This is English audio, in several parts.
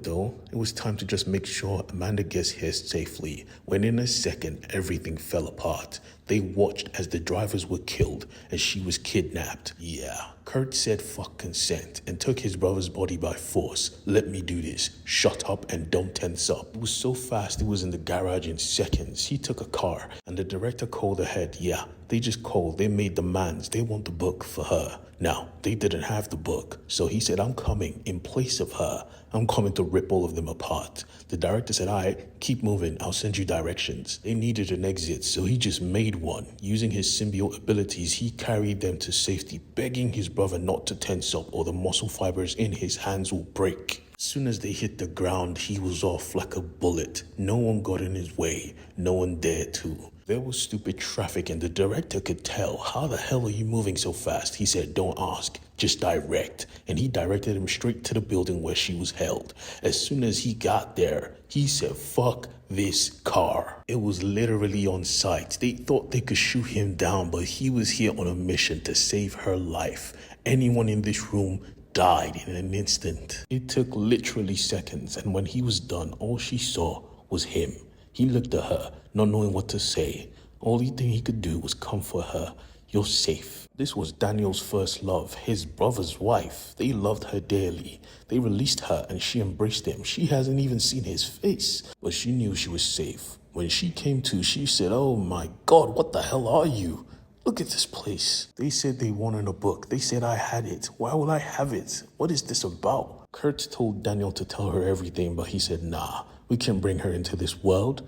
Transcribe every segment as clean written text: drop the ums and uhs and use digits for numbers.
Though, it was time to just make sure Amanda gets here safely, when in a second everything fell apart. They watched as the drivers were killed and she was kidnapped. Yeah, Kurt said fuck consent and took his brother's body by force. Let me do this. Shut up and don't tense up. It was so fast it was in the garage in seconds. He took a car and the director called ahead. Yeah, they just called. They made demands. They want the book for her. Now, they didn't have the book, so he said, I'm coming in place of her. I'm coming to rip all of them apart. The director said, all right, keep moving. I'll send you directions. They needed an exit, so he just made one. Using his symbiote abilities, he carried them to safety, begging his brother not to tense up or the muscle fibers in his hands will break. As soon as they hit the ground, he was off like a bullet. No one got in his way. No one dared to. There was stupid traffic and the director could tell. How the hell are you moving so fast? He said, don't ask, just direct. And he directed him straight to the building where she was held. As soon as he got there, he said, fuck this car. It was literally on sight. They thought they could shoot him down, but he was here on a mission to save her life. Anyone in this room died in an instant. It took literally seconds, and when he was done, all she saw was him. He looked at her, not knowing what to say. Only thing he could do was comfort her. You're safe. This was Daniel's first love, his brother's wife. They loved her dearly. They released her and she embraced him. She hasn't even seen his face, but she knew she was safe. When she came to, she said, oh my God, what the hell are you? Look at this place. They said they wanted a book. They said I had it. Why would I have it? What is this about? Kurt told Daniel to tell her everything, but he said, nah, we can't bring her into this world.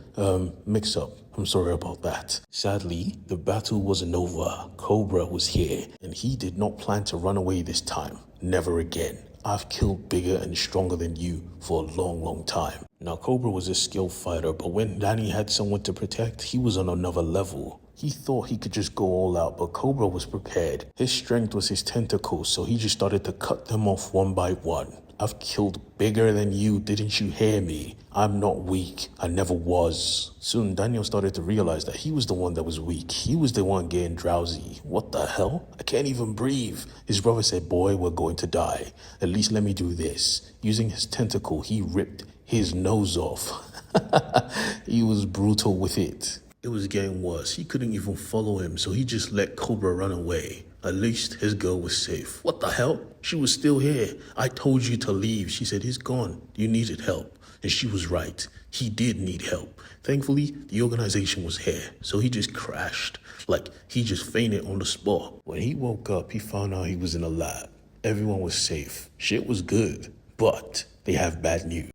Mix up. I'm sorry about that. Sadly, the battle wasn't over. Cobra was here, and he did not plan to run away this time. Never again. I've killed bigger and stronger than you for a long time. Now, Cobra was a skilled fighter, but when Danny had someone to protect, he was on another level. He thought he could just go all out, but Cobra was prepared. His strength was his tentacles, so he just started to cut them off one by one. I've killed bigger than you, didn't you hear me? I'm not weak. I never was. Soon, Daniel started to realize that he was the one that was weak. He was the one getting drowsy. What the hell? I can't even breathe. His brother said, boy, we're going to die. At least let me do this. Using his tentacle, he ripped his nose off. He was brutal with it. It was getting worse. He couldn't even follow him, so he just let Cobra run away. At least his girl was safe. What the hell? She was still here. I told you to leave. She said, he's gone. You needed help. And she was right. He did need help. Thankfully, the organization was here, so he just crashed. Like, he just fainted on the spot. When he woke up, he found out he was in a lab. Everyone was safe. Shit was good. But they have bad news.